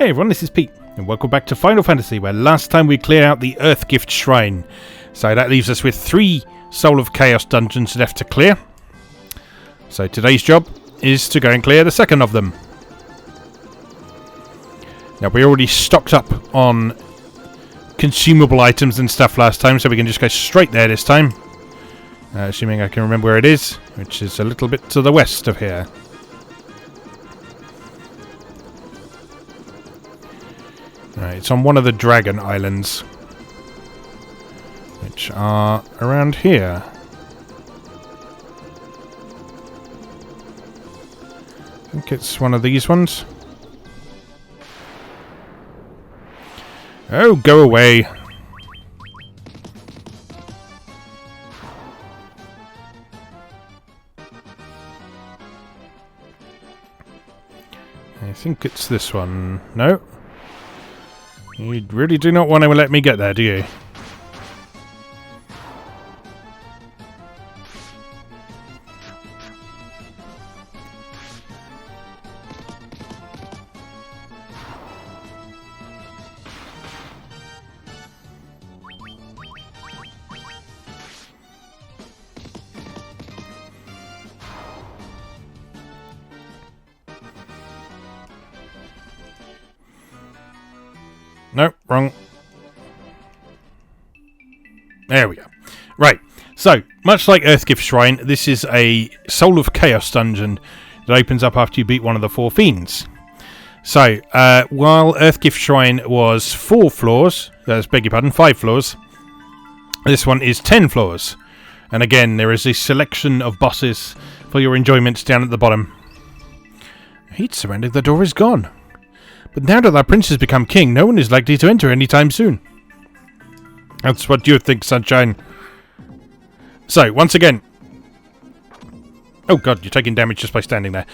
Hey everyone, this is Pete, and welcome back to Final Fantasy, where last time we cleared out the Earthgift Shrine. So that leaves us with 3 Soul of Chaos dungeons left to clear. So today's job is to go and clear the second of them. Now we already stocked up on consumable items and stuff last time, so we can just go straight there this time. Assuming I can remember where it is, which is a little bit to the west of here. Right, it's on one of the Dragon Islands, which are around here. I think it's one of these ones. Oh, go away. I think it's this one. No. You really do not want to let me get there, do you? Nope, wrong. There we go. Right, so, much like Earthgift Shrine, this is a Soul of Chaos dungeon that opens up after you beat one of the 4 fiends. So, while Earthgift Shrine was 4 floors, beg your pardon, 5 floors, this one is 10 floors. And again, there is a selection of bosses for your enjoyment down at the bottom. Heat surrounding the door is gone. But now that our prince has become king, no one is likely to enter anytime soon. That's what you think, Sunshine. So, once again... Oh god, you're taking damage just by standing there.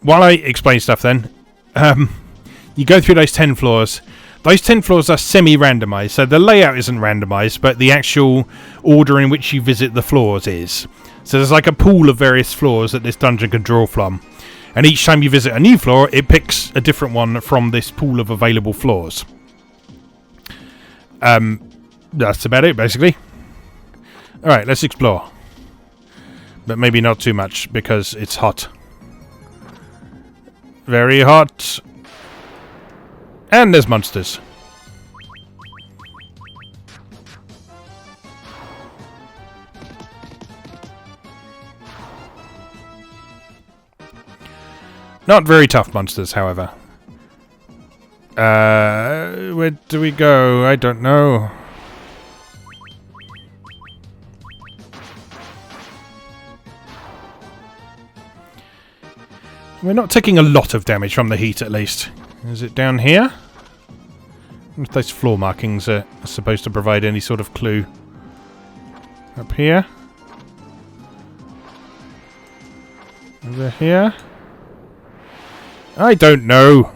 While I explain stuff then, you go through those 10 floors. Those 10 floors are semi-randomised, so the layout isn't randomised, but the actual order in which you visit the floors is. So there's like a pool of various floors that this dungeon can draw from. And each time you visit a new floor, it picks a different one from this pool of available floors. That's about it, basically. Alright, let's explore. But maybe not too much, because it's hot. Very hot. And there's monsters. Not very tough monsters, however. Where do we go? I don't know. We're not taking a lot of damage from the heat, at least. Is it down here? If those floor markings are supposed to provide any sort of clue. Up here? Over here? I don't know.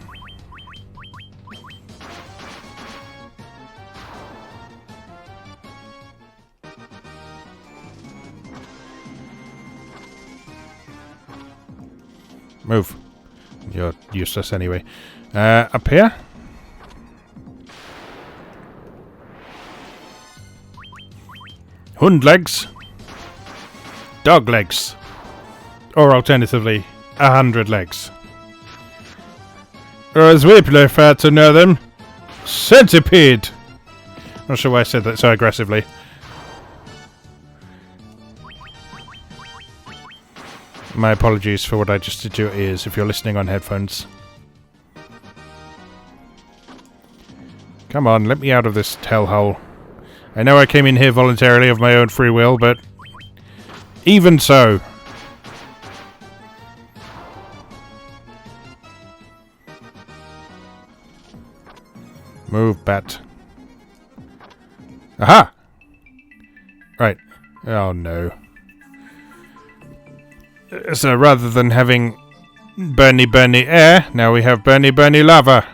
Move. You're useless anyway. Up here? Hund legs. Dog legs. Or alternatively, 100 legs. Or as we prefer to know them, centipede. Not sure why I said that so aggressively. My apologies for what I just did to your ears if you're listening on headphones. Come on, let me out of this hellhole. I know I came in here voluntarily of my own free will, but even so. Move, bat. Aha! Right. Oh, no. So, rather than having burny air, now we have burny lava.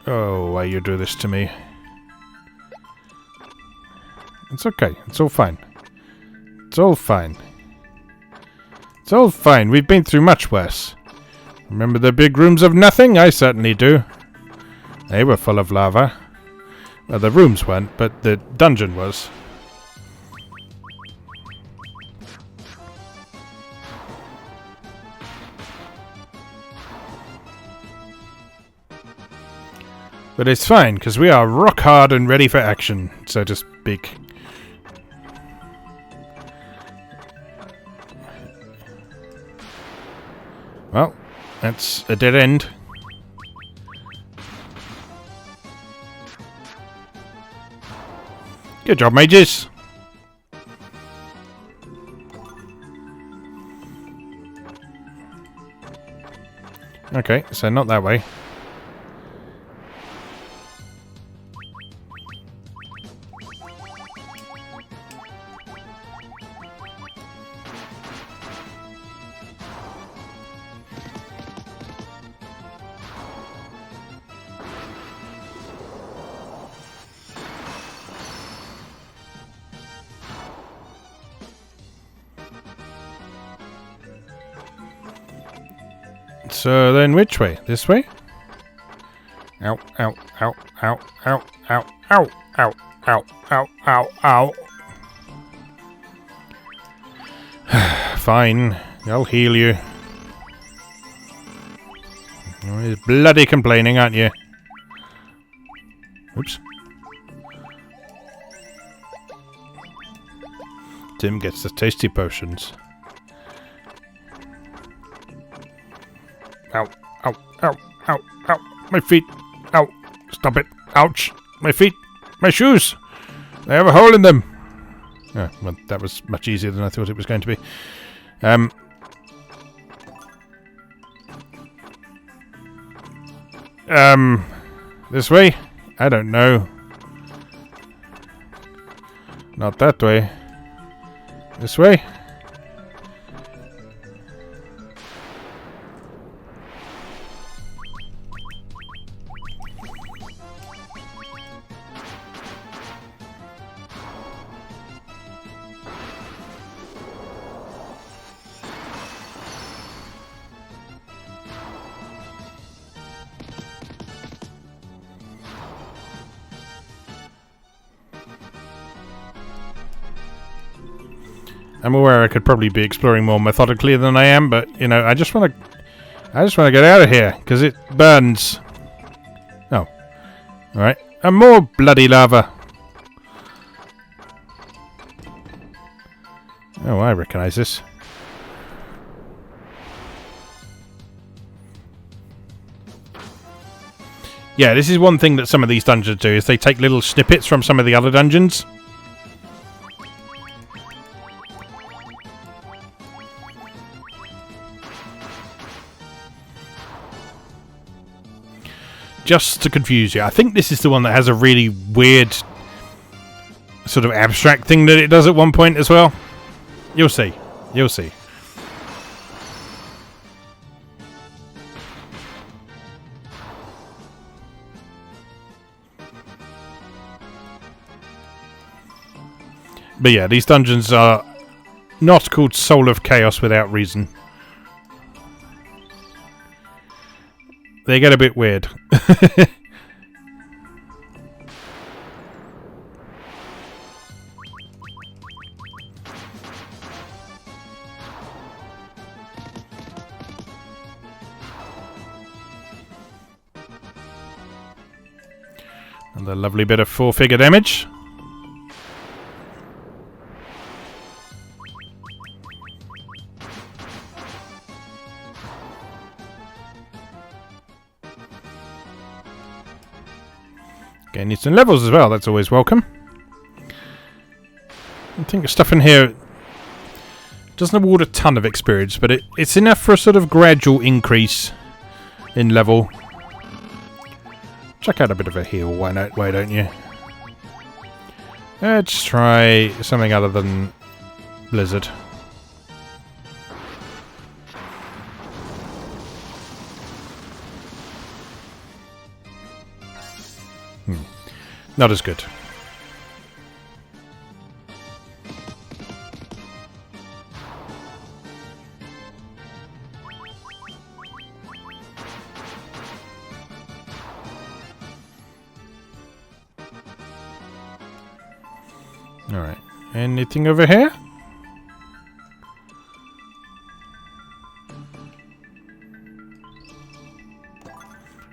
Oh, why you do this to me? It's okay. It's all fine. It's all fine. It's It's all fine. We've been through much worse. Remember the big rooms of nothing? I certainly do. They were full of lava. Well, the rooms weren't, but the dungeon was. But it's fine, because we are rock hard and ready for action, so to speak. Well, that's a dead end. Good job, mages. Okay, so not that way. So then which way? This way? Ow, ow, ow, ow, ow, ow, ow, ow, ow, ow, ow, ow. Fine, I'll heal you. You're bloody complaining, aren't you? Oops. Tim gets the tasty potions. Ow, ow, ow, ow, ow, my feet, ow, stop it, ouch, my feet, my shoes, they have a hole in them. Oh, well, that was much easier than I thought it was going to be. This way? I don't know. Not that way. This way? I'm aware I could probably be exploring more methodically than I am, but you know, I just want to get out of here because it burns. Oh, all right, and more bloody lava. Oh, I recognise this. Yeah, this is one thing that some of these dungeons do, is they take little snippets from some of the other dungeons. Just to confuse you. I think this is the one that has a really weird sort of abstract thing that it does at one point as well. You'll see. You'll see. But yeah, these dungeons are not called Soul of Chaos without reason. They get a bit weird. And a lovely bit of four-figure damage. Okay, need some levels as well, that's always welcome. I think the stuff in here doesn't award a ton of experience, but it's enough for a sort of gradual increase in level. Check out a bit of a heal, why not? Why don't you? Let's try something other than Blizzard. Not as good. Alright. Anything over here?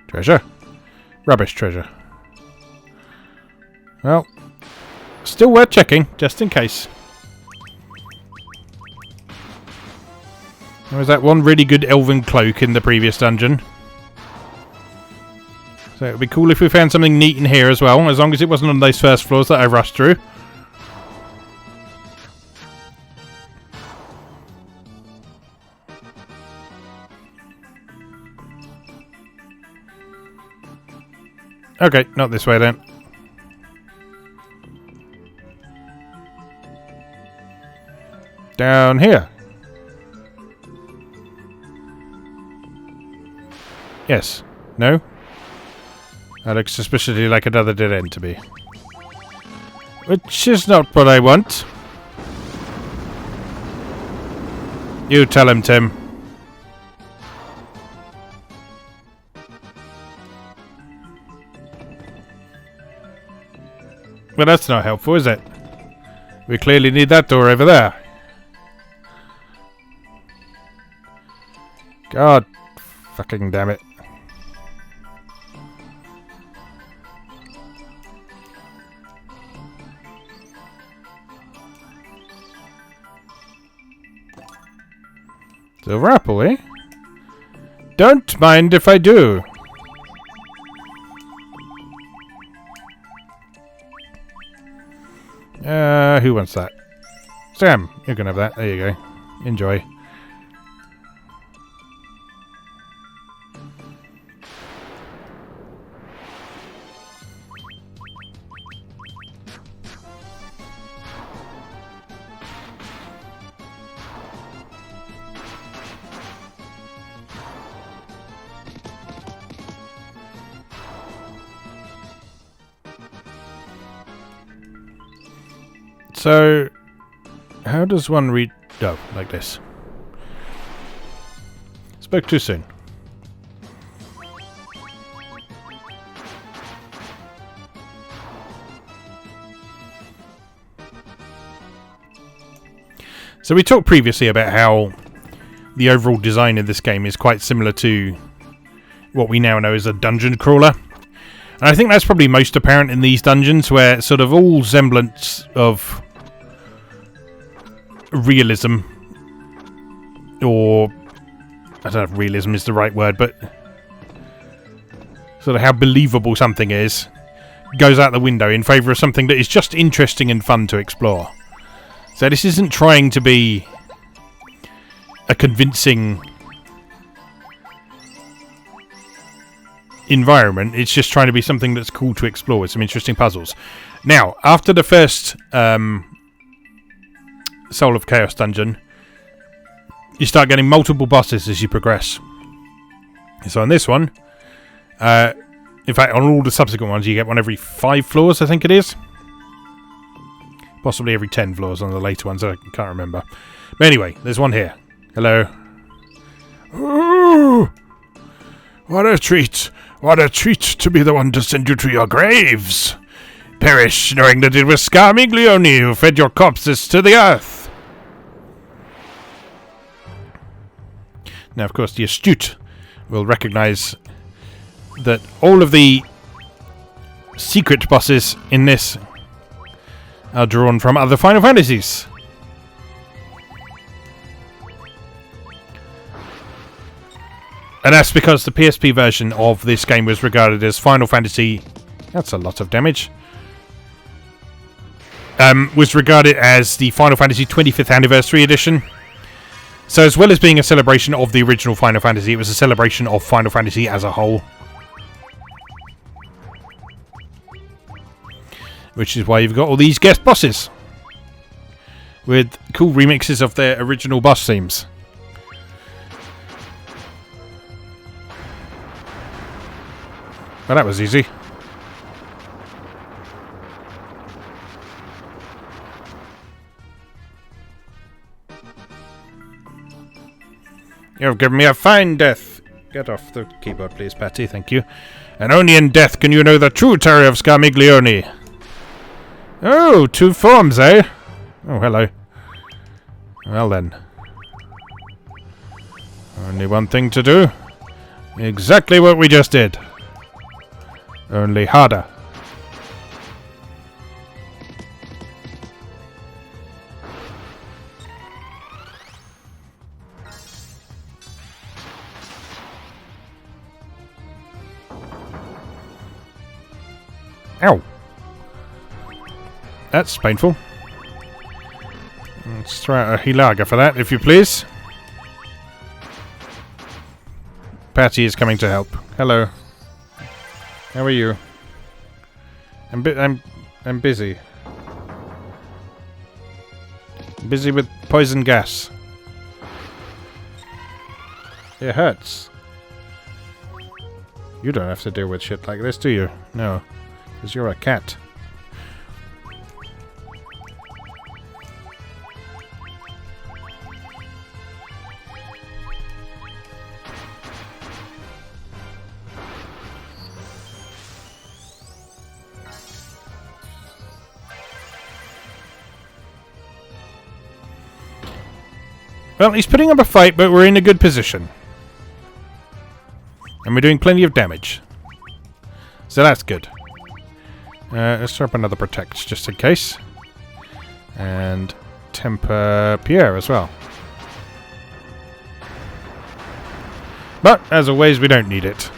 Treasure. Rubbish treasure. Well, still worth checking, just in case. There was that one really good elven cloak in the previous dungeon. So it would be cool if we found something neat in here as well, as long as it wasn't on those first floors that I rushed through. Okay, not this way then. Down here. Yes. No? That looks suspiciously like another dead end to me. Which is not what I want. You tell him, Tim. Well, that's not helpful, is it? We clearly need that door over there. God fucking damn it. Silver apple, eh? Don't mind if I do. Who wants that? Sam, you can have that. There you go. Enjoy. So, how does one read... Oh, like this. Spoke too soon. So we talked previously about how the overall design of this game is quite similar to what we now know as a dungeon crawler. And I think that's probably most apparent in these dungeons, where sort of all semblance of realism, or I don't know if realism is the right word, but sort of how believable something is, goes out the window in favour of something that is just interesting and fun to explore. So this isn't trying to be a convincing environment, it's just trying to be something that's cool to explore with some interesting puzzles. Now, after the first Soul of Chaos dungeon, you start getting multiple bosses as you progress. So on this one, in fact on all the subsequent ones, you get one every 5 floors, I think it is. Possibly every 10 floors on the later ones, I can't remember. But anyway, there's one here. Hello. Ooh, what a treat. What a treat to be the one to send you to your graves. Perish, knowing that it was Scarmiglione who fed your corpses to the earth. Now, of course, the astute will recognise that all of the secret bosses in this are drawn from other Final Fantasies. And that's because the PSP version of this game was regarded as Final Fantasy... That's a lot of damage. Was regarded as the Final Fantasy 25th Anniversary Edition. So as well as being a celebration of the original Final Fantasy, it was a celebration of Final Fantasy as a whole. Which is why you've got all these guest bosses. With cool remixes of their original boss themes. Well, that was easy. You've given me a fine death. Get off the keyboard, please, Patty. Thank you. And only in death can you know the true terror of Scarmiglione. Oh, 2 forms, eh? Oh, hello. Well then. Only one thing to do. Exactly what we just did. Only harder. Ow. That's painful. Let's throw out a Hilaga for that, if you please. Patty is coming to help. Hello. How are you? I'm busy. Busy with poison gas. It hurts. You don't have to deal with shit like this, do you? No. Because you're a cat. Well, he's putting up a fight, but we're in a good position. And we're doing plenty of damage. So that's good. Let's throw up another Protect, just in case. And Temper Pierre as well. But, as always, we don't need it.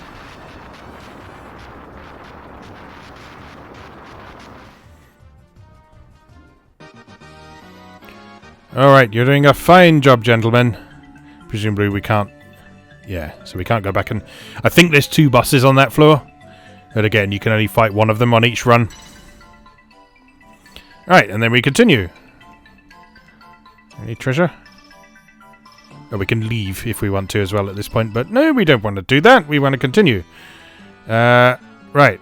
Alright, you're doing a fine job, gentlemen. Presumably we can't... Yeah, so we can't go back and... I think there's 2 bosses on that floor. But again, you can only fight one of them on each run. Alright, and then we continue. Any treasure? Oh, we can leave if we want to as well at this point. But no, we don't want to do that. We want to continue. Right.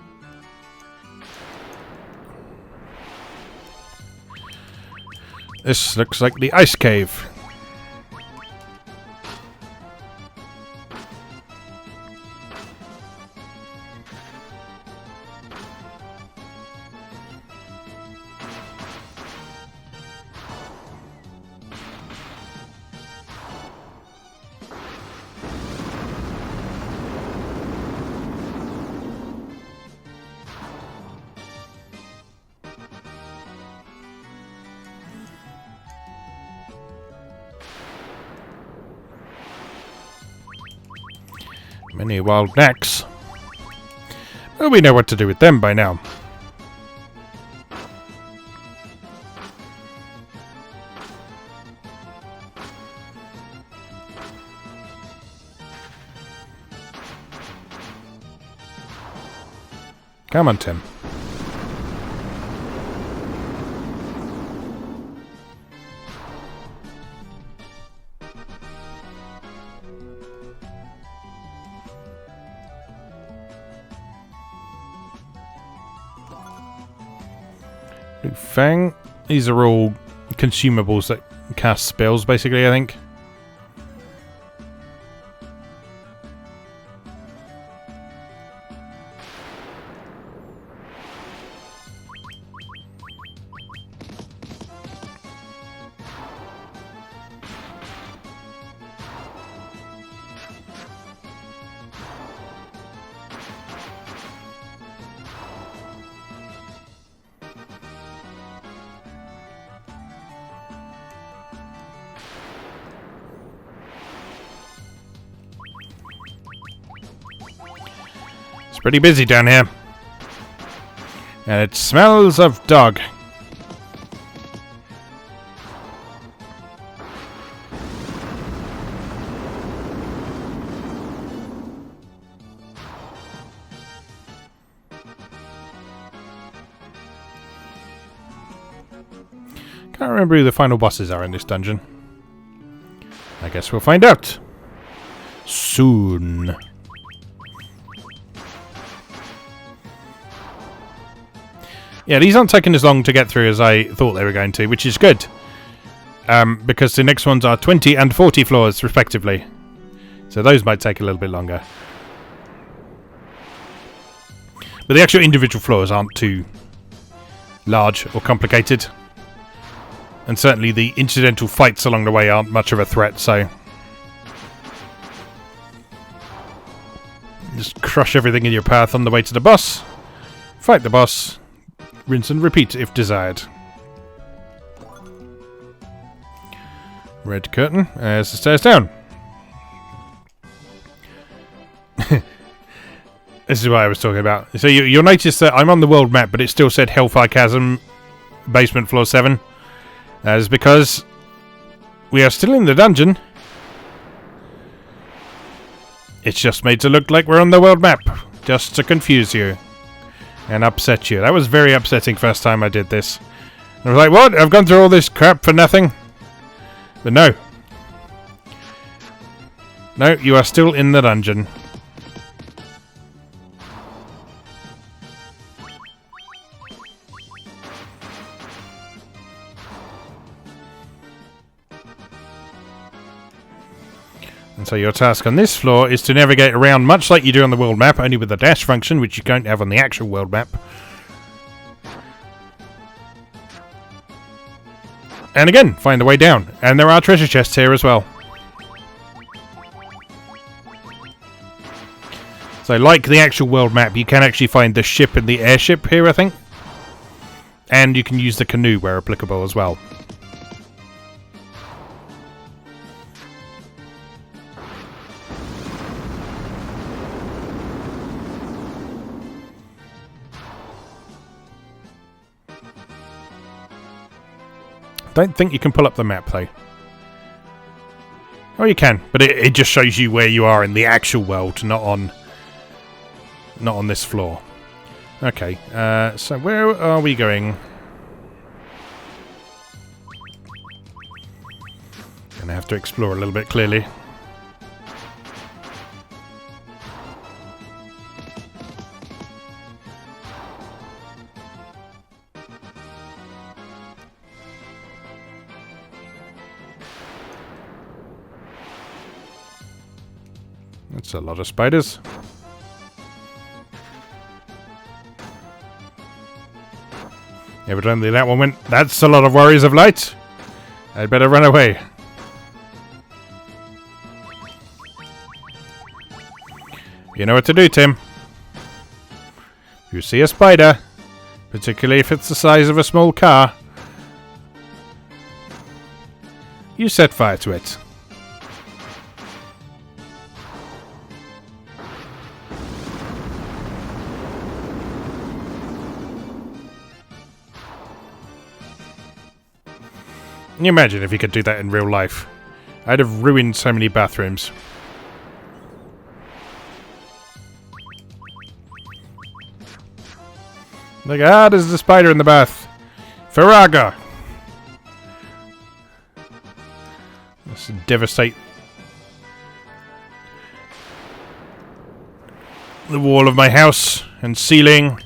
This looks like the ice cave. Many wild necks. Well, we know what to do with them by now. Come on, Tim. Fang. These are all consumables that cast spells, basically, I think. Pretty busy down here. And it smells of dog. Can't remember who the final bosses are in this dungeon. I guess we'll find out. Soon. Yeah, these aren't taking as long to get through as I thought they were going to, which is good. Because the next ones are 20 and 40 floors, respectively. So those might take a little bit longer. But the actual individual floors aren't too large or complicated. And certainly the incidental fights along the way aren't much of a threat, so... Just crush everything in your path on the way to the boss. Fight the boss. Rinse and repeat if desired. Red curtain as the stairs down. This is what I was talking about. So you'll notice that I'm on the world map, but it still said Hellfire Chasm, basement floor 7. That is because we are still in the dungeon. It's just made to look like we're on the world map, just to confuse you and upset you. That was very upsetting first time I did this. I was like, what? I've gone through all this crap for nothing? But no. No, you are still in the dungeon. And so your task on this floor is to navigate around much like you do on the world map, only with the dash function, which you don't have on the actual world map. And again, find the way down. And there are treasure chests here as well. So like the actual world map, you can actually find the ship and the airship here, I think. And you can use the canoe where applicable as well. Don't think you can pull up the map though. Oh, you can, but it just shows you where you are in the actual world, not on this floor. Okay, so where are we going? Gonna have to explore a little bit clearly. That's a lot of spiders. Evidently that one went, that's a lot of warriors of light. I'd better run away. You know what to do, Tim. If you see a spider, particularly if it's the size of a small car, you set fire to it. Can you imagine if you could do that in real life? I'd have ruined so many bathrooms. Like, there's a spider in the bath. Faraga! Let's devastate the wall of my house and ceiling.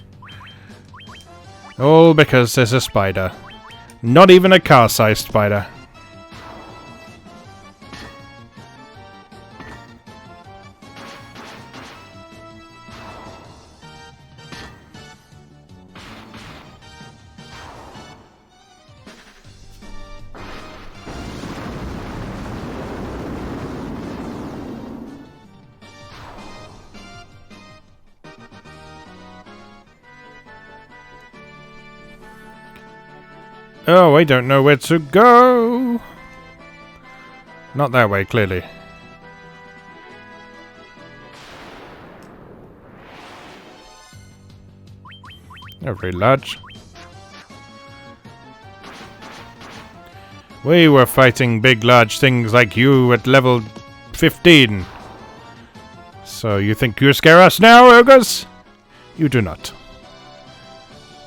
All because there's a spider. Not even a car-sized spider. Oh, I don't know where to go. Not that way, clearly. They're very large. We were fighting big, large things like you at level 15. So you think you scare us now, ogres? You do not.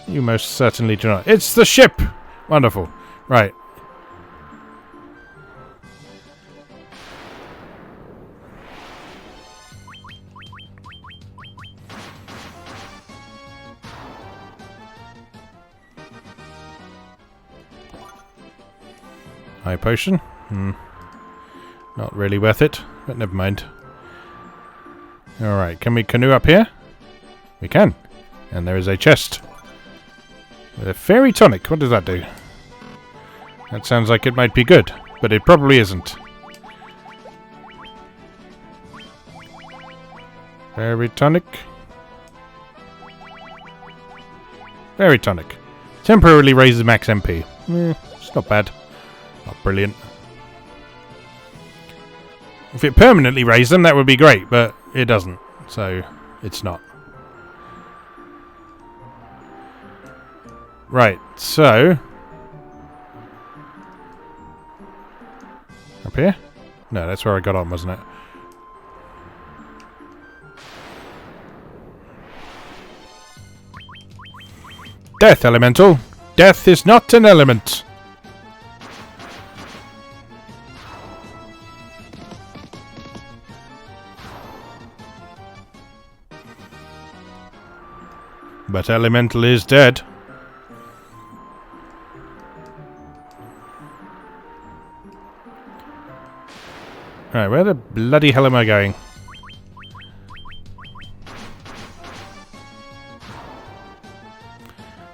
You most certainly do not. It's the ship! Wonderful. Right. High potion? Not really worth it, but never mind. Alright, can we canoe up here? We can. And there is a chest. A fairy tonic. What does that do? That sounds like it might be good, but it probably isn't. Fairy tonic. Fairy tonic. Temporarily raises max MP. It's not bad. Not brilliant. If it permanently raised them, that would be great, but it doesn't. So, it's not. Right, so... Up here? No, that's where I got on, wasn't it? Death, elemental. Death is not an element. But elemental is dead. Alright, where the bloody hell am I going?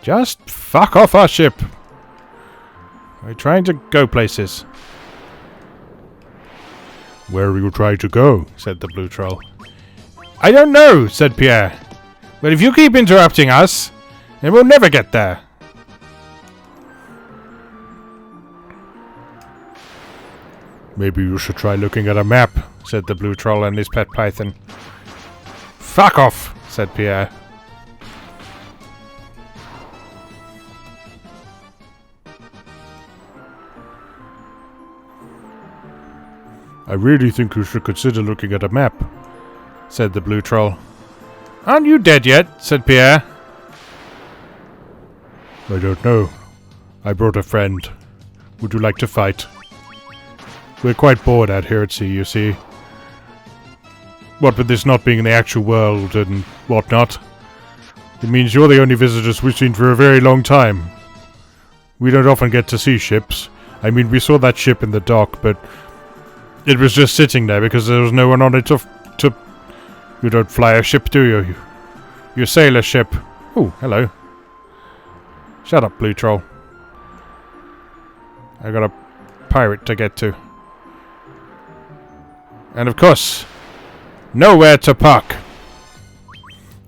Just fuck off our ship. We're trying to go places. Where are you trying to go? Said the blue troll. I don't know, said Pierre. But if you keep interrupting us, then we'll never get there. Maybe you should try looking at a map, said the blue troll and his pet python. Fuck off, said Pierre. I really think you should consider looking at a map, said the blue troll. Aren't you dead yet? Said Pierre. I don't know. I brought a friend. Would you like to fight? We're quite bored out here at sea, you see. What with this not being in the actual world and whatnot, it means you're the only visitors we've seen for a very long time. We don't often get to see ships. I mean, we saw that ship in the dock, but it was just sitting there because there was no one on it to... You don't fly a ship, do you? You sail a ship. Oh, hello. Shut up, blue troll. I got a pirate to get to. And of course, nowhere to park.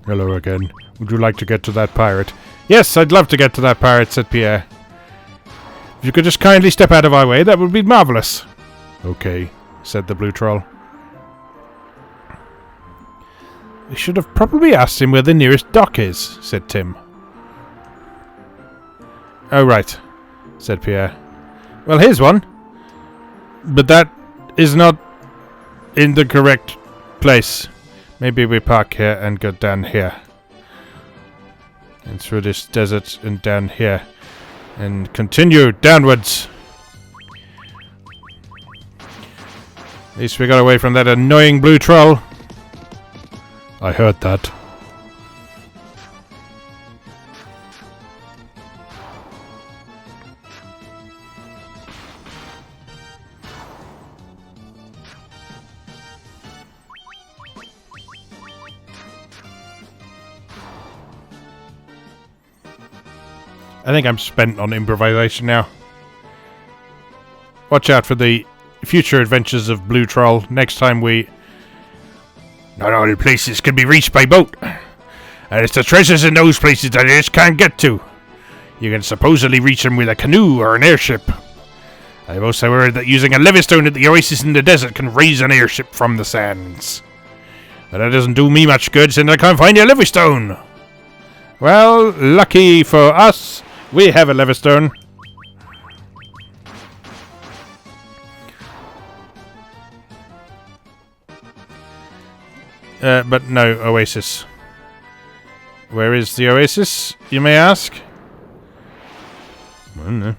Hello again. Would you like to get to that pirate? Yes, I'd love to get to that pirate, said Pierre. If you could just kindly step out of our way, that would be marvellous. Okay, said the blue troll. We should have probably asked him where the nearest dock is, said Tim. Oh, right, said Pierre. Well, here's one. But that is not in the correct place. Maybe we park here and go down here. And through this desert and down here. And continue downwards. At least we got away from that annoying blue troll. I heard that. I think I'm spent on improvisation now. Watch out for the future adventures of Blue Troll next time we... Not all places can be reached by boat. And it's the treasures in those places that I just can't get to. You can supposedly reach them with a canoe or an airship. I've also heard that using a levistone at the oasis in the desert can raise an airship from the sands. But that doesn't do me much good since I can't find a levistone. Well, lucky for us, we have a levistone. But no oasis. Where is the oasis, you may ask? I don't know.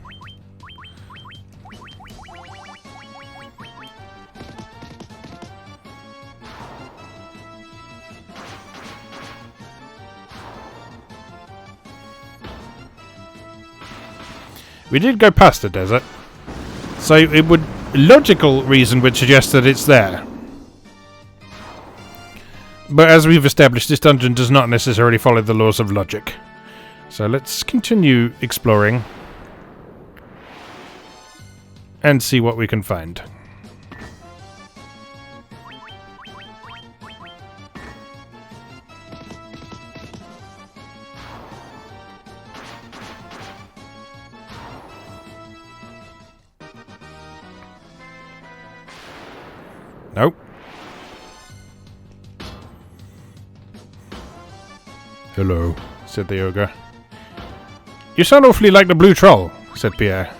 We did go past the desert, so it would... logical reason would suggest that it's there. But as we've established, this dungeon does not necessarily follow the laws of logic. So let's continue exploring and see what we can find. Nope. Hello, said the ogre. You sound awfully like the blue troll, said Pierre.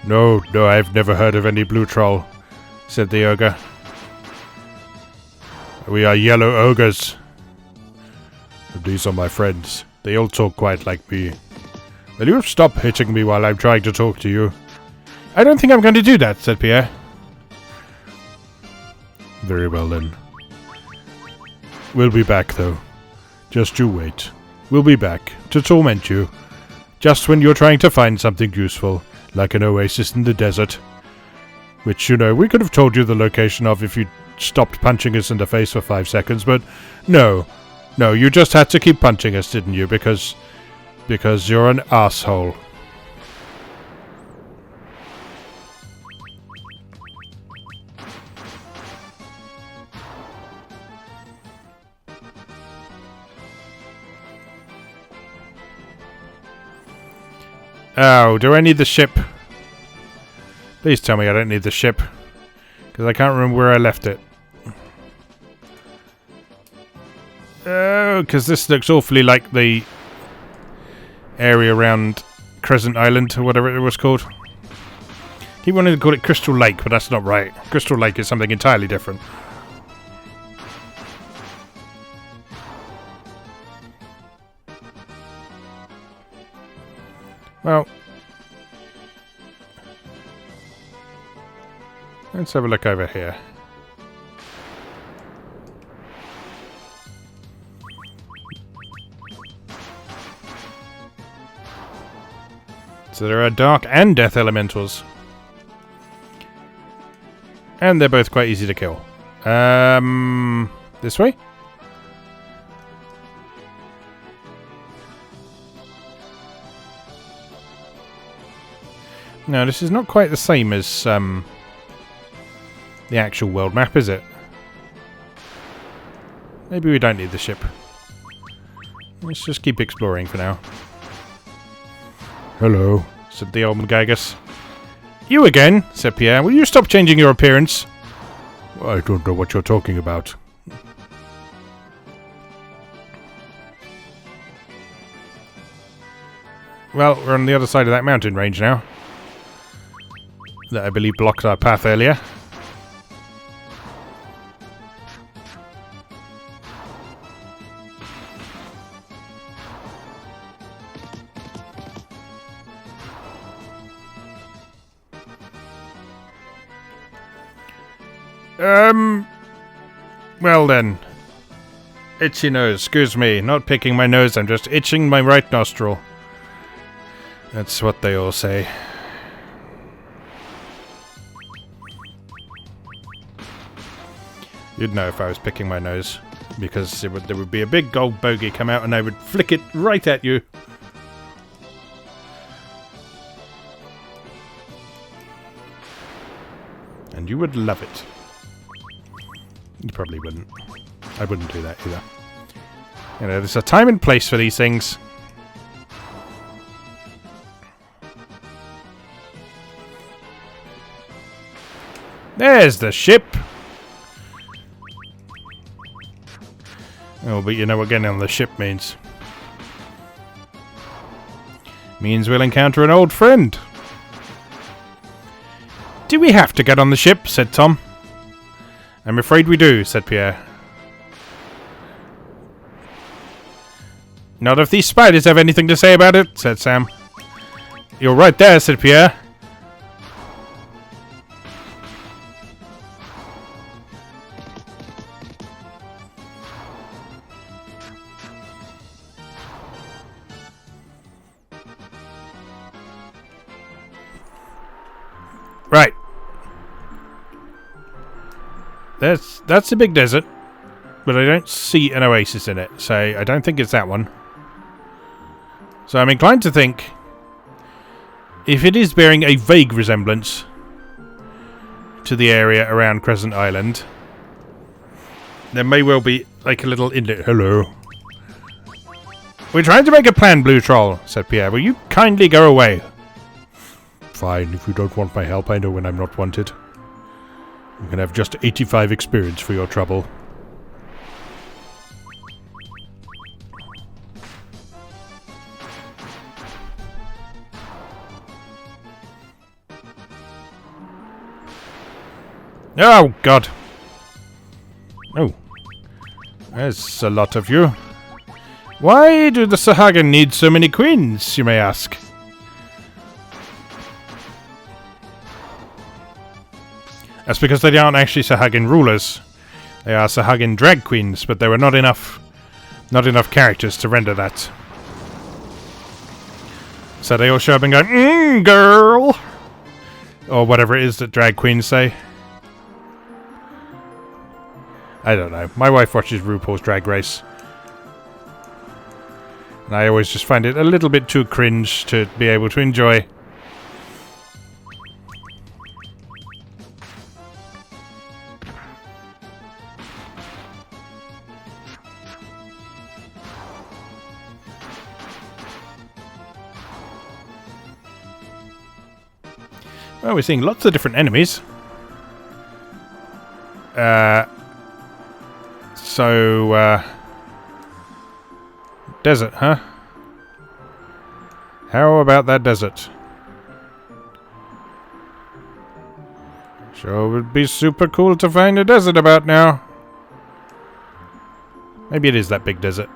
No, I've never heard of any blue troll, said the ogre. We are yellow ogres. These are my friends. They all talk quite like me. Will you stop hitting me while I'm trying to talk to you? I don't think I'm going to do that, said Pierre. Very well then. We'll be back though. Just you wait. We'll be back to torment you. Just when you're trying to find something useful, like an oasis in the desert. Which, you know, we could have told you the location of if you stopped punching us in the face for 5 seconds, but no. No, you just had to keep punching us, didn't you? Because you're an asshole. Oh, do I need the ship? Please tell me I don't need the ship. Because I can't remember where I left it. Oh, because this looks awfully like the area around Crescent Island, or whatever it was called. Keep wanting to call it Crystal Lake, but that's not right. Crystal Lake is something entirely different. Well, let's have a look over here. So there are dark and death elementals. And they're both quite easy to kill. This way? No, this is not quite the same as the actual world map, is it? Maybe we don't need the ship. Let's just keep exploring for now. Hello, said the old McGagus. You again, said Pierre. Will you stop changing your appearance? I don't know what you're talking about. Well, we're on the other side of that mountain range now. That I believe blocked our path earlier. Well then. Itchy nose, excuse me. Not picking my nose, I'm just itching my right nostril. That's what they all say. You'd know if I was picking my nose. Because there would be a big gold bogey come out and I would flick it right at you. And you would love it. You probably wouldn't. I wouldn't do that either. You know, there's a time and place for these things. There's the ship! Oh, but you know what getting on the ship means. Means we'll encounter an old friend. Do we have to get on the ship? Said Tom. I'm afraid we do, said Pierre. Not if these spiders have anything to say about it, said Sam. You're right there, said Pierre. Right. That's a big desert, but I don't see an oasis in it, so I don't think it's that one. So I'm inclined to think, if it is bearing a vague resemblance to the area around Crescent Island, there may well be like a little inlet. Hello. We're trying to make a plan, Blue Troll, said Pierre. Will you kindly go away? Fine, if you don't want my help, I know when I'm not wanted. You can have just 85 experience for your trouble. Oh, God. Oh. There's a lot of you. Why do the Sahagin need so many queens, you may ask? That's because they aren't actually Sahagin rulers. They are Sahagin drag queens, but there were not enough characters to render that. So they all show up and go, girl! Or whatever it is that drag queens say. I don't know. My wife watches RuPaul's Drag Race. And I always just find it a little bit too cringe to be able to enjoy. Well, we're seeing lots of different enemies. Desert, huh? How about that desert? Sure would be super cool to find a desert about now. Maybe it is that big desert.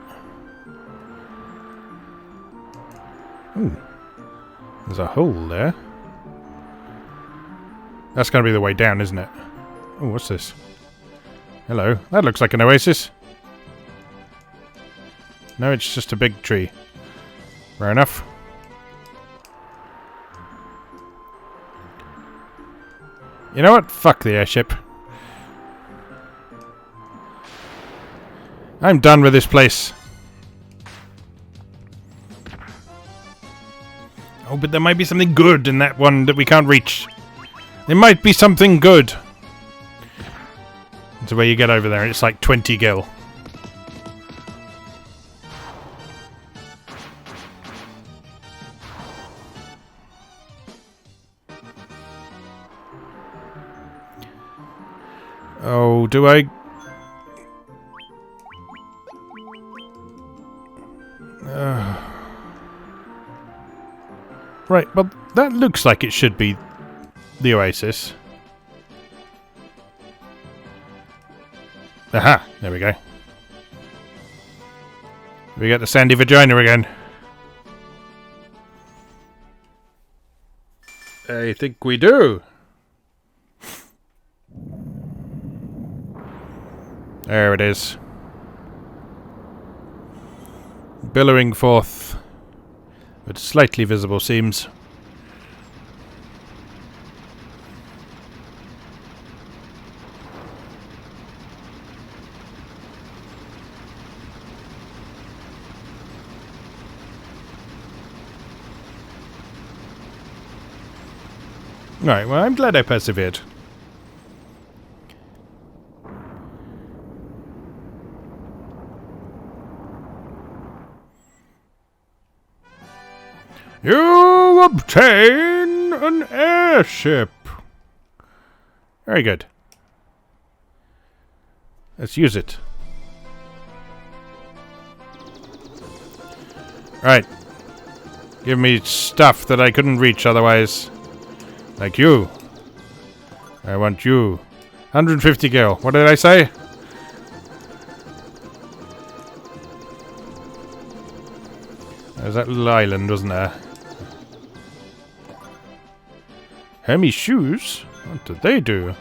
Ooh. There's a hole there. That's going to be the way down, isn't it? Oh, what's this? Hello. That looks like an oasis. No, it's just a big tree. Fair enough. You know what? Fuck the airship. I'm done with this place. Oh, but there might be something good in that one that we can't reach. There might be something good. So where you get over there, and it's like 20 gil. Oh, do I... Right, well, that looks like it should be the oasis. Aha! There we go. We got the sandy vagina again. I think we do. There it is. Billowing forth with slightly visible seams. Right, well, I'm glad I persevered. You obtain an airship. Very good. Let's use it. Right. Give me stuff that I couldn't reach otherwise. Like you. I want you. 150 gil. What did I say? There's that little island, wasn't there? Hermes shoes? What did they do?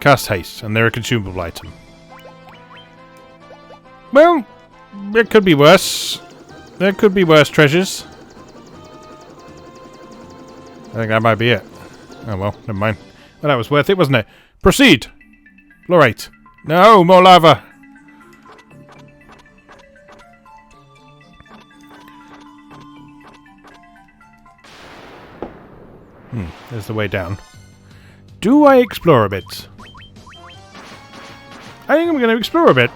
Cast haste, and they're a consumable item. Well, it could be worse. There could be worse treasures. I think that might be it. Oh well, never mind. Well, that was worth it, wasn't it? Proceed! Floor 8. No, more lava. There's the way down. Do I explore a bit? I think I'm going to explore a bit.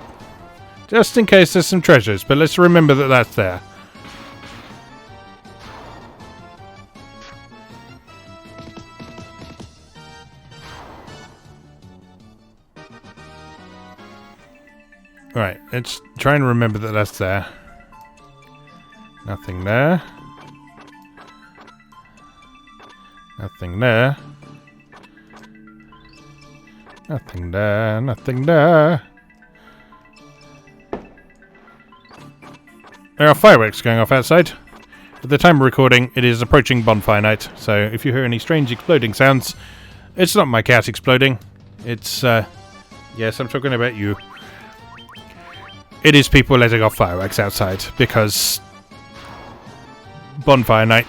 Just in case there's some treasures, but let's remember that that's there. Right, let's try and remember that that's there. Nothing there. Nothing there. Nothing there. Nothing there. There are fireworks going off outside. At the time of recording, it is approaching bonfire night, so if you hear any strange exploding sounds, it's not my cat exploding. It's, yes, I'm talking about you. It is people letting off fireworks outside, because bonfire night.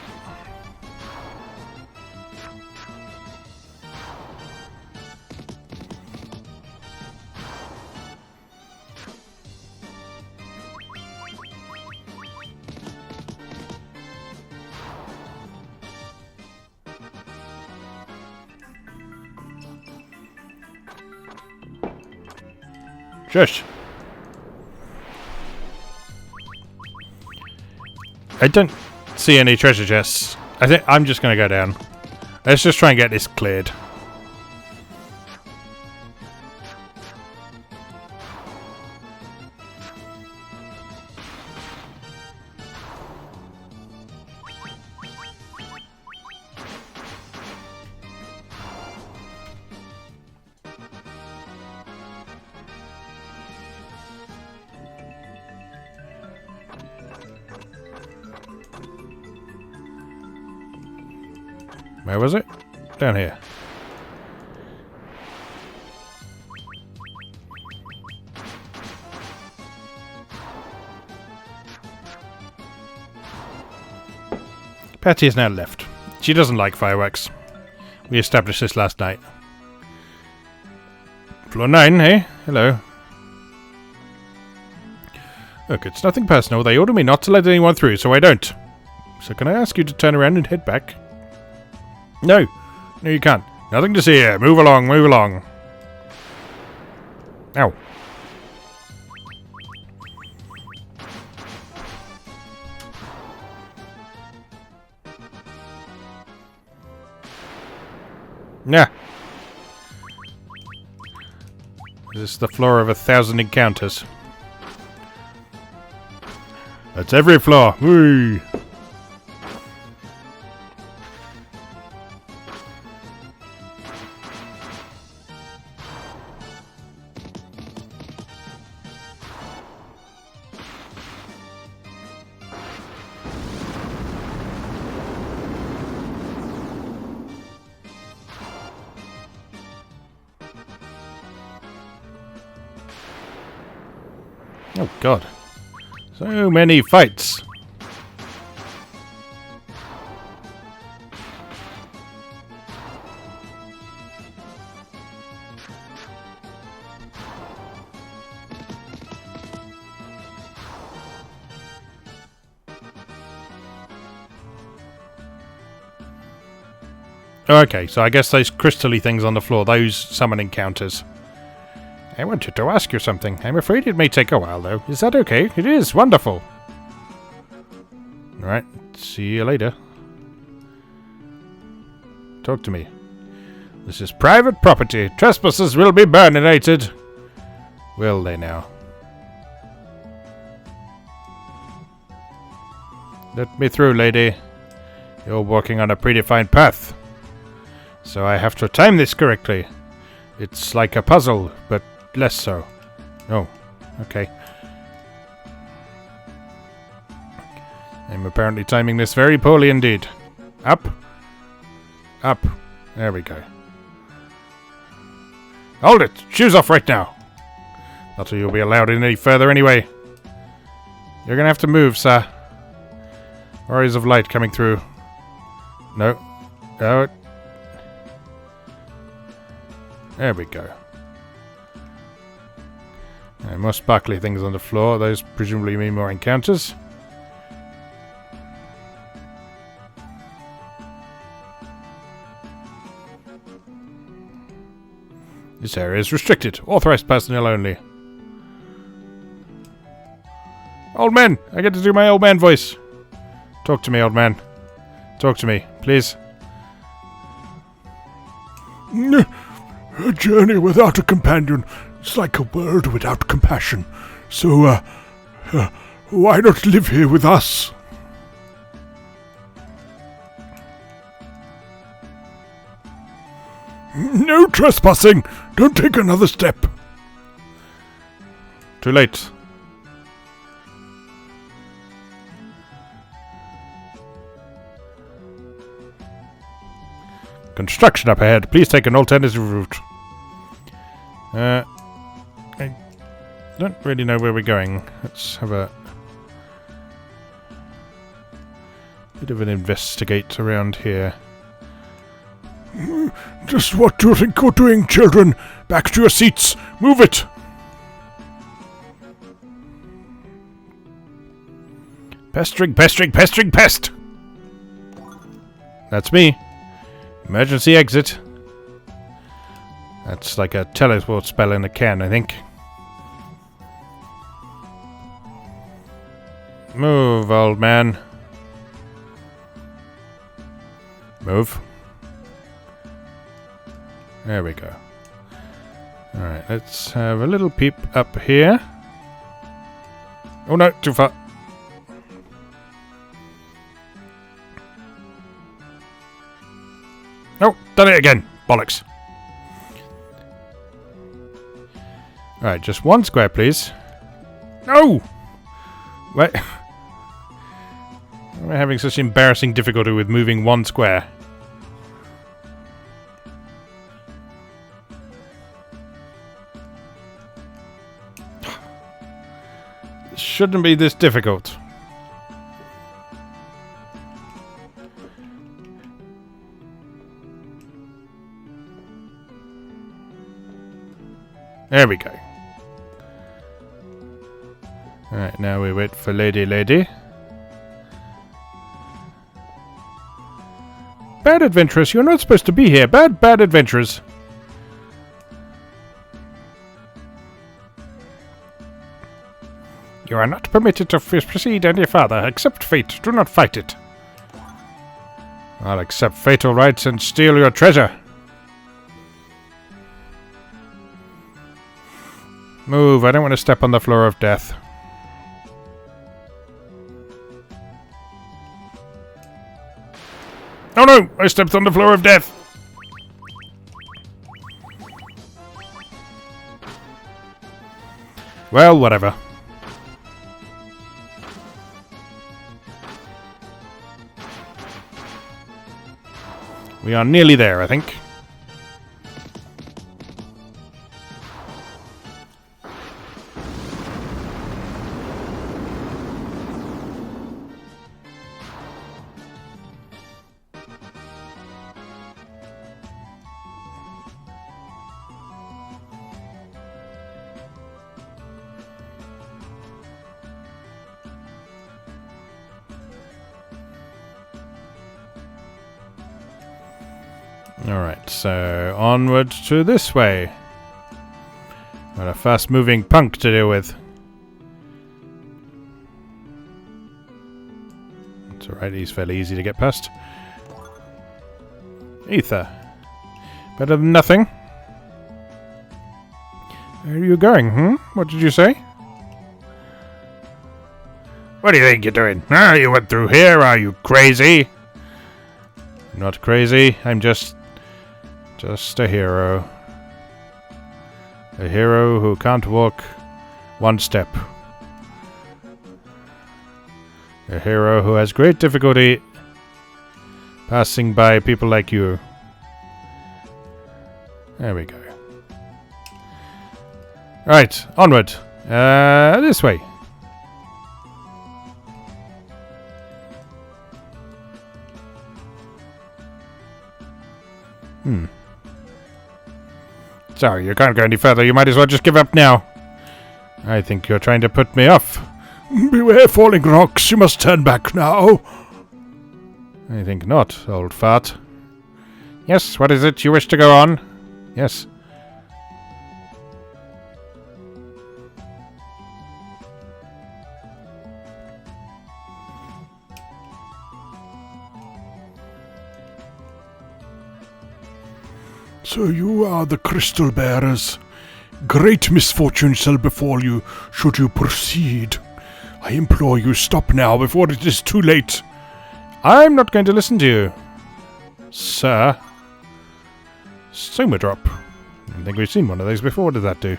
Shush. I don't see any treasure chests. I think I'm just going to go down. Let's just try and get this cleared. Where was it? Down here. Patty has now left. She doesn't like fireworks. We established this last night. Floor 9, eh? Hello. Look, it's nothing personal. They order me not to let anyone through, so I don't. So can I ask you to turn around and head back? No. No, you can't. Nothing to see here. Move along, move along. Ow. Nah. This is the floor of 1,000 encounters. That's every floor. Whee! Oh god. So many fights. Okay, so I guess those crystally things on the floor, those summon encounters. I wanted to ask you something. I'm afraid it may take a while, though. Is that okay? It is. Wonderful. Alright. See you later. Talk to me. This is private property. Trespassers will be burninated. Will they now? Let me through, lady. You're walking on a predefined path. So I have to time this correctly. It's like a puzzle, but less so. Oh, okay. I'm apparently timing this very poorly indeed. Up. Up. There we go. Hold it! Shoes off right now! Not that you'll be allowed in any further anyway. You're gonna have to move, sir. Rays of light coming through. No. No. There we go. More sparkly things on the floor. Those presumably mean more encounters. This area is restricted. Authorized personnel only. Old man! I get to do my old man voice. Talk to me, old man. Talk to me, please. A journey without a companion is like a world without compassion. So, why not live here with us? No trespassing! Don't take another step! Too late. Construction up ahead. Please take an alternative route. I don't really know where we're going. Let's have a bit of an investigate around here. Just what do you think you're doing, children? Back to your seats! Move it! Pestering, pestering, pestering, pest! That's me. Emergency exit. That's like a teleport spell in a can, I think. Move, old man. Move. There we go. Alright, let's have a little peep up here. Oh no, too far. Oh, done it again. Bollocks. Alright, just one square, please. No! Wait. Why am I having such embarrassing difficulty with moving one square? It shouldn't be this difficult. There we go. Alright, now we wait for Lady. Bad adventurers, you're not supposed to be here. Bad adventurers. You are not permitted to proceed any further. Accept fate. Do not fight it. I'll accept fatal rights and steal your treasure. Move, I don't want to step on the floor of death. Oh no! I stepped on the floor of death! Well, whatever. We are nearly there, I think. Alright, so onward to this way. Got a fast-moving punk to deal with. It's alright, he's fairly easy to get past. Ether. Better than nothing. Where are you going, What did you say? What do you think you're doing? Ah, you went through here, are you crazy? I'm not crazy, I'm just a hero. A hero who can't walk one step. A hero who has great difficulty passing by people like you. There we go. Right, onward. This way. Sorry, you can't go any further. You might as well just give up now. I think you're trying to put me off. Beware falling rocks. You must turn back now. I think not, old fart. Yes, what is it you wish to go on? Yes. So you are the crystal bearers. Great misfortune shall befall you should you proceed. I implore you, stop now before it is too late. I'm not going to listen to you, sir. Soma drop. I think we've seen one of those before. What did that do?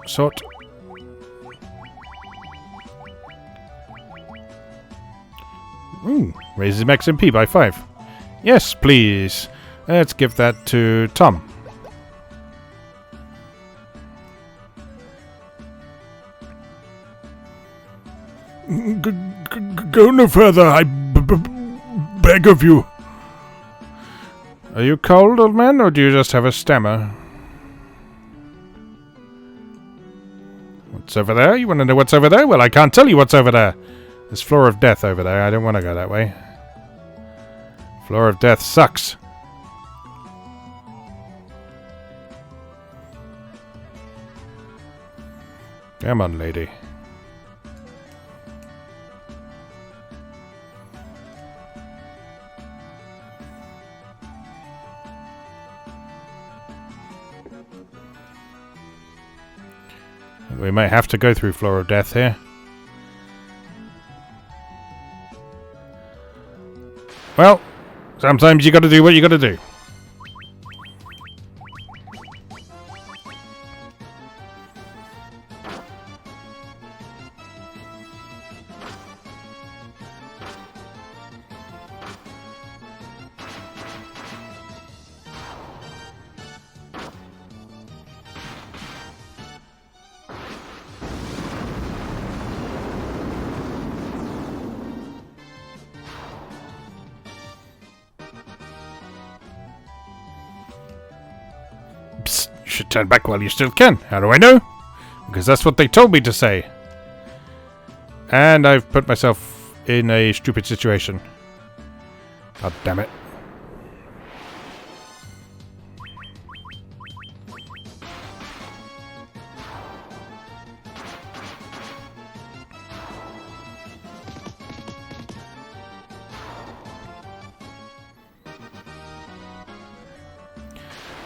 Sort. Ooh, raises max MP by 5. Yes, please. Let's give that to Tom. Go no further, I beg of you. Are you cold, old man, or do you just have a stammer? What's over there? You want to know what's over there? Well, I can't tell you what's over there. There's Floor of Death over there. I don't want to go that way. Floor of Death sucks. Come on, lady. We might have to go through Floor of Death here. Well, sometimes you gotta do what you gotta do. Psst, you should turn back while you still can. How do I know? Because that's what they told me to say. And I've put myself in a stupid situation. God damn it.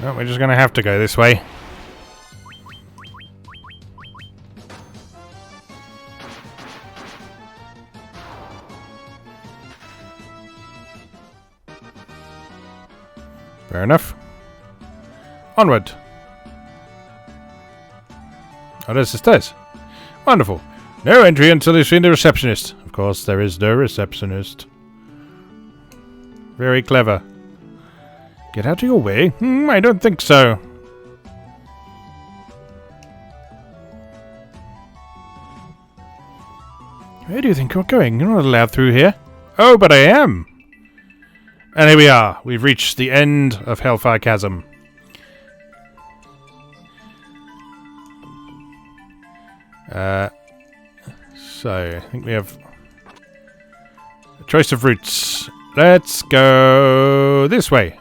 Well, we're just going to have to go this way. Fair enough. Onward. Oh, there's the stairs. Wonderful. No entry until you've seen the receptionist. Of course, there is no receptionist. Very clever. Get out of your way? I don't think so. Where do you think you're going? You're not allowed through here. Oh, but I am. And here we are. We've reached the end of Hellfire Chasm. So, I think we have a choice of routes. Let's go this way.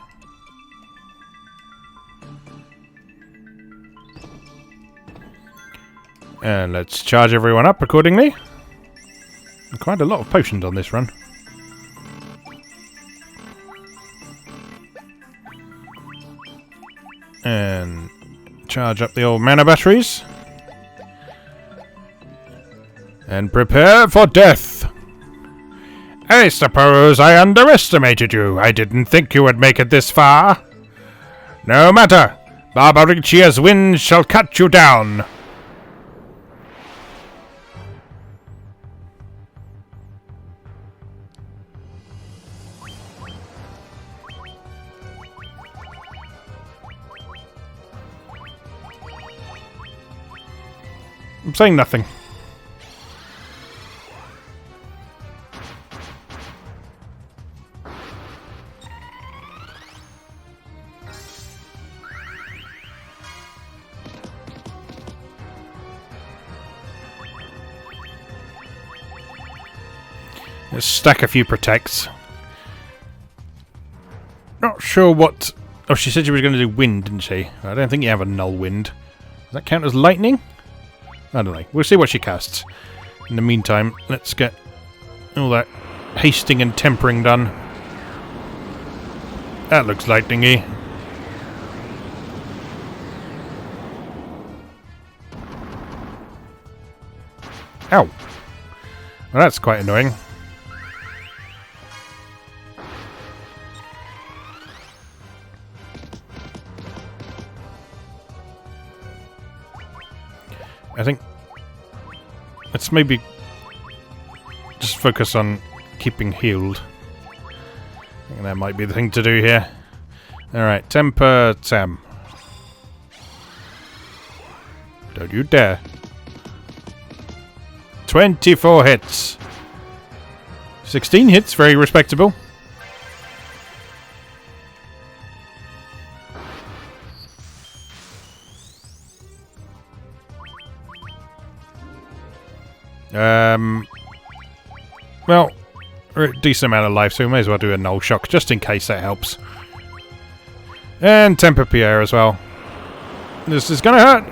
And let's charge everyone up accordingly. Quite a lot of potions on this run. And charge up the old mana batteries. And prepare for death. I suppose I underestimated you. I didn't think you would make it this far. No matter. Barbaricia's wind shall cut you down. I'm saying nothing. Let's stack a few protects. Not sure what... Oh, she said she was going to do wind, didn't she? I don't think you have a null wind. Does that count as lightning? I don't know. We'll see what she casts. In the meantime, let's get all that hasting and tempering done. That looks lightning-y. Ow! Well, that's quite annoying. I think let's maybe just focus on keeping healed. I think that might be the thing to do here. Alright, temper Sam. Don't you dare. 24 hits. 16 hits, very respectable. Well, we're at a decent amount of life, so we may as well do a null shock, just in case that helps. And temper Pierre as well. This is gonna hurt!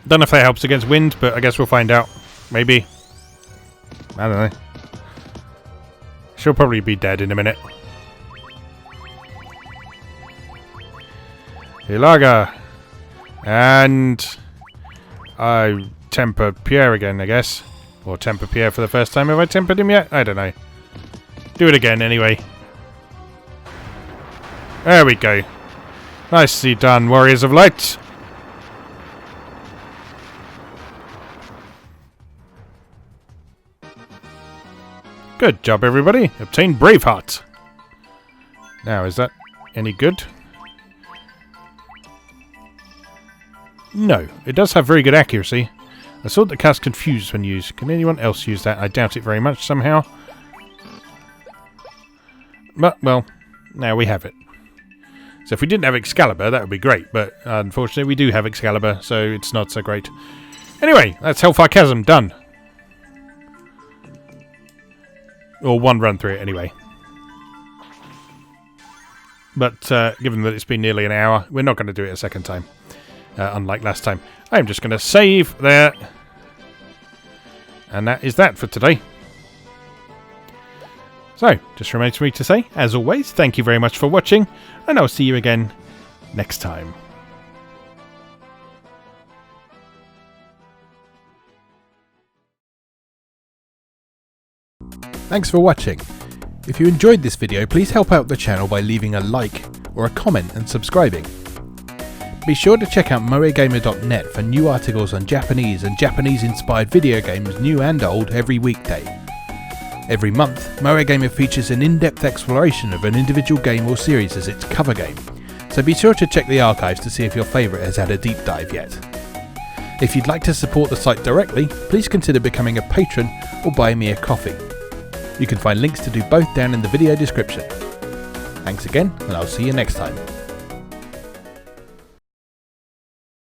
Don't know if that helps against wind, but I guess we'll find out. Maybe. I don't know. She'll probably be dead in a minute. Hilaga. And I temper Pierre again, I guess. Or temper Pierre for the first time. Have I tempered him yet? I don't know. Do it again anyway. There we go. Nicely done, Warriors of Light. Good job, everybody. Obtained Braveheart. Now, is that any good? No. It does have very good accuracy. A sword that casts Confused when used. Can anyone else use that? I doubt it very much somehow. But, well, now we have it. So if we didn't have Excalibur, that would be great. But, unfortunately, we do have Excalibur, so it's not so great. Anyway, that's Hellfire Chasm done. Or one run through it, anyway. But, given that it's been nearly an hour, we're not going to do it a second time. Unlike last time. I'm just going to save there. And that is that for today. So, just remains for me to say, as always, thank you very much for watching. And I'll see you again next time. Thanks for watching. If you enjoyed this video, please help out the channel by leaving a like or a comment and subscribing. Be sure to check out moegamer.net for new articles on Japanese and Japanese-inspired video games, new and old, every weekday. Every month, Moegamer features an in-depth exploration of an individual game or series as its cover game, so be sure to check the archives to see if your favourite has had a deep dive yet. If you'd like to support the site directly, please consider becoming a patron or buy me a coffee. You can find links to do both down in the video description. Thanks again, and I'll see you next time.